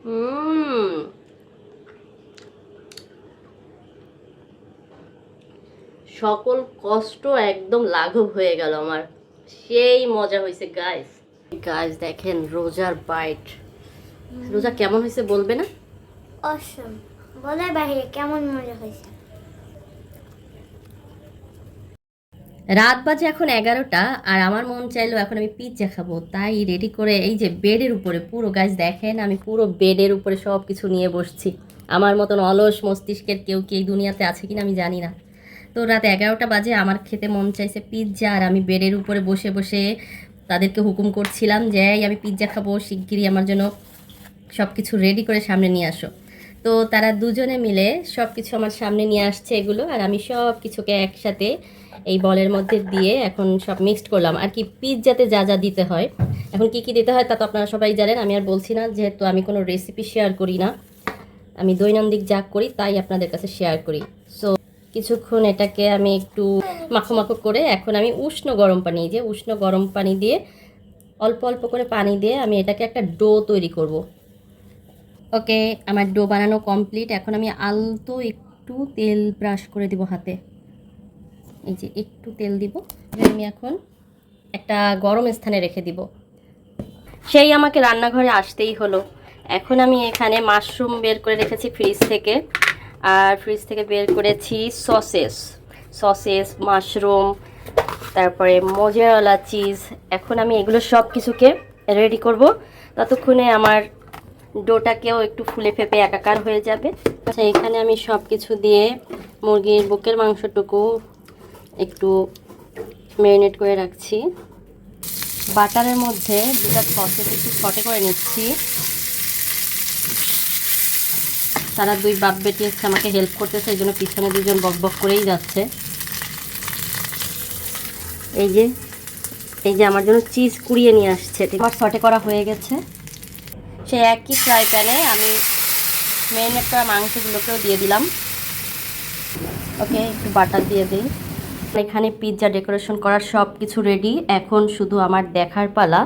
হুম, সকল কষ্ট একদম লাঘব হয়ে গেল আমার। সেই মজা হয়েছে গাইস। গাইস দেখেন রোজার বাইট। রোজা কেমন হয়েছে বলবে না? অসম বলার বাইরে কেমন মজা হয়েছে। রাত বাজে এখন 11টা, আর আমার মন চাইলো এখন আমি পিৎজা খাবো, তাই রেডি করে এই যে বেডের উপরে পুরো গাইস দেখেন আমি পুরো বেডের উপরে সব কিছু নিয়ে বসছি। আমার মতন অলস মস্তিষ্কের কেউ কি এই দুনিয়াতে আছে কিনা আমি জানি না। তো রাত 11টা বাজে, আমার খেতে মন চাইছে পিৎজা, আর আমি বেডের উপরে বসে বসে তাদেরকে হুকুম করছিলাম যে এই আমি পিৎজা খাবো, শিগগিরই আমার জন্য সব কিছু রেডি করে সামনে নিয়ে আসো। তো তারা দুজনে মিলে সব কিছু আমার সামনে নিয়ে আসছে এগুলো, আর আমি সব কিছুকে একসাথে এই বলের মধ্যে দিয়ে এখন সব মিক্সড করলাম। আর কি পিৎজাতে যা যা দিতে হয়, এখন কি কি দিতে হয় তা তো আপনারা সবাই জানেন, আমি আর বলছি না, যেহেতু আমি কোনো রেসিপি শেয়ার করি না, আমি দৈনন্দিন যা করি তাই আপনাদের কাছে শেয়ার করি। সো কিছুক্ষণ এটাকে আমি একটু মাখো মাখো করে এখন আমি উষ্ণ গরম পানি, যে উষ্ণ গরম পানি দিয়ে অল্প অল্প করে পানি দিয়ে আমি এটাকে একটা ডো তৈরি করব। ওকে, আমার ডো বানানো কমপ্লিট। এখন আমি আলতো একটু তেল ব্রাশ করে দিব হাতে, এই যে একটু তেল দিব। আমি এখন একটা গরম স্থানে রেখে দিব। সেই আমাকে রান্নাঘরে আসতেই হলো। এখন আমি এখানে মাশরুম বের করে রেখেছি ফ্রিজ থেকে, আর ফ্রিজ থেকে বের করেছি সসেস, মাশরুম, তারপরে মোজারেলা চিজ। এখন আমি এগুলো সব কিছুকে রেডি করব, ততক্ষণে আমার ডোটাকেও একটু ফুলে ফেপে একাকার হয়ে যাবে। আচ্ছা, এখানে আমি সব কিছু দিয়ে মুরগির বুকের মাংসটুকু একটু ম্যারিনেট করে রাখছি। বাটারের মধ্যে দুটা সসেস একটু সটে করে নিচ্ছি। তারা দুই বাপ বেটি এসে আমাকে হেল্প করতেছে, এই জন্য পিছনে দুজন বক বক করেই যাচ্ছে। এই যে আমার জন্য চিজ কুড়িয়ে নিয়ে আসছে। আমার সটে করা হয়ে গেছে। সেই একই ফ্রাই প্যানে আমি ম্যারিনেট করা মাংসগুলোকেও দিয়ে দিলাম। ওকে, একটু বাটার দিয়ে দিই। এখানে পিৎজা ডেকোরেশন করার সব কিছু রেডি, এখন শুধু আমার দেখার পালা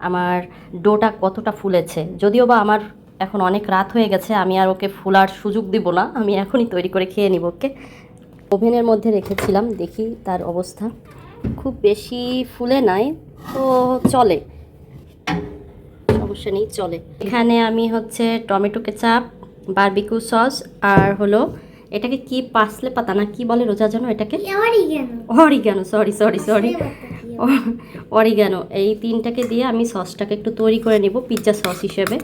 আমার ডোটা কতটা ফুলেছে। যদিও বা আমার এখন অনেক রাত হয়ে গেছে, আমি আর ওকে ফুলার সুযোগ দিব না, আমি এখনই তৈরি করে খেয়ে নিব। ওকে, ওভেনের মধ্যে রেখেছিলাম, দেখি তার অবস্থা। খুব বেশি ফুলে নাই, তো চলে, সমস্যা নেই, চলে। এখানে আমি হচ্ছে টমেটো কেচাপ, বারবিকিউ সস, আর হলো এটাকে কি পাসলে পাতা না কি বলে রোজা জানো এটাকে? Oregano, sorry sorry sorry, oregano. এই তিনটাকে দিয়ে আমি সসটাকে একটু তৈরি করে নিব পিৎজা সস হিসেবে।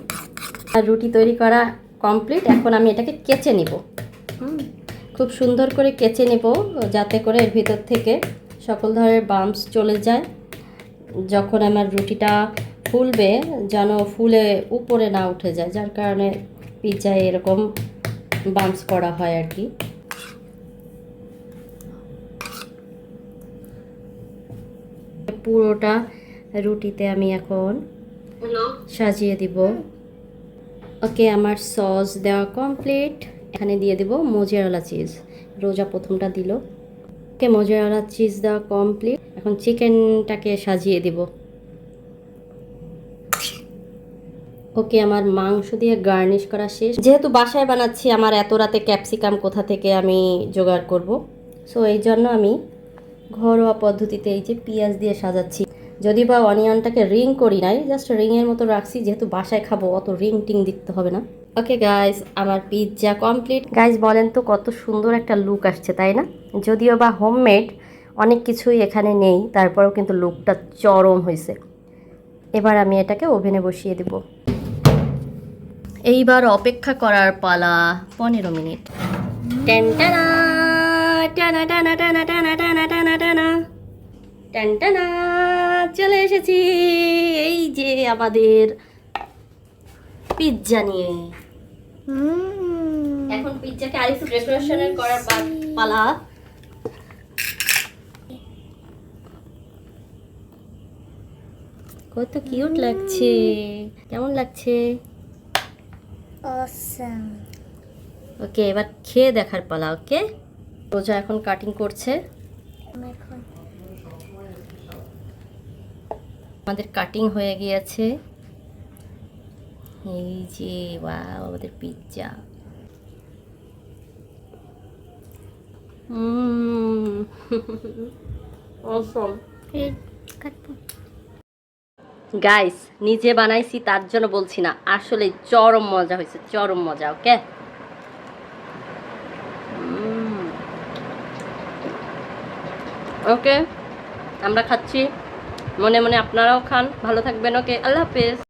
আর রুটি তৈরি করা কমপ্লিট, এখন আমি এটাকে কেচে নিব। খুব সুন্দর করে কেচে নেব, যাতে করে এর ভিতর থেকে সকল ধরনের বাম্পস চলে যায়। যখন আমার রুটিটা ফুলবে যেন ফুলে উপরে না উঠে যায়, যার কারণে পিৎজায় এরকম বাম্পস করা হয় আর কি। পুরোটা রুটিতে আমি এখন সাজিয়ে দিব। ওকে, আমার সস দেওয়া কমপ্লিট। এখানে দিয়ে দিব মোজারেলা চিজ, রোজা প্রথমটা দিল। ওকে, মোজারেলা চিজ দেওয়া কমপ্লিট, এখন চিকেনটাকে সাজিয়ে দিব। ওকে, আমার মাংস দিয়ে গার্নিশ করা শেষ। যেহেতু বাসায় বানাচ্ছি, আমার এত রাতে ক্যাপসিকাম কোথা থেকে আমি জোগাড় করব, সো এই জন্য আমি ঘরোয়া পদ্ধতিতে এই যে পেঁয়াজ দিয়ে সাজাচ্ছি। যদি বা অনিয়নটাকে রিং করি নাই, জাস্ট রিংয়ের মতো রাখছি, যেহেতু বাসায় খাবো অত রিং টিং দিতে হবে না। ওকে গাইস, আমার পিৎজা কমপ্লিট। গাইস বলেন তো কত সুন্দর একটা লুক আসছে, তাই না? যদিও বা হোমমেড, অনেক কিছুই এখানে নেই, তারপরেও কিন্তু লুকটা চরম হয়েছে। এবার আমি এটাকে ওভেনে বসিয়ে দেব। এইবার অপেক্ষা করার পালা 15 মিনিট। টানা টানা টানা টানা টানা টানা টানা টানা টানা, চলে এসেছি এই যে আমাদের পিৎজা নিয়ে। এখন পিৎজাকে আরেকটু ডেকোরেশনের করার পালা। কত কিউট লাগছে, কেমন লাগছে? অসাম। ওকে, এবার খেয়ে দেখার পালা। ওকে, রোজা এখন কাটিং করছে। আমাদের কাটিং হয়ে গিয়েছে। এই যে ওয়াও আমাদের পিৎজা। অসম। গাইস নিজে বানাইছি তার জন্য বলছি না, আসলে চরম মজা হয়েছে, চরম মজা। ওকে, ওকে আমরা খাচ্ছি, মনে মনে আপনারাও খান, ভালো থাকবেন। ওকে, আল্লাহ হাফেজ।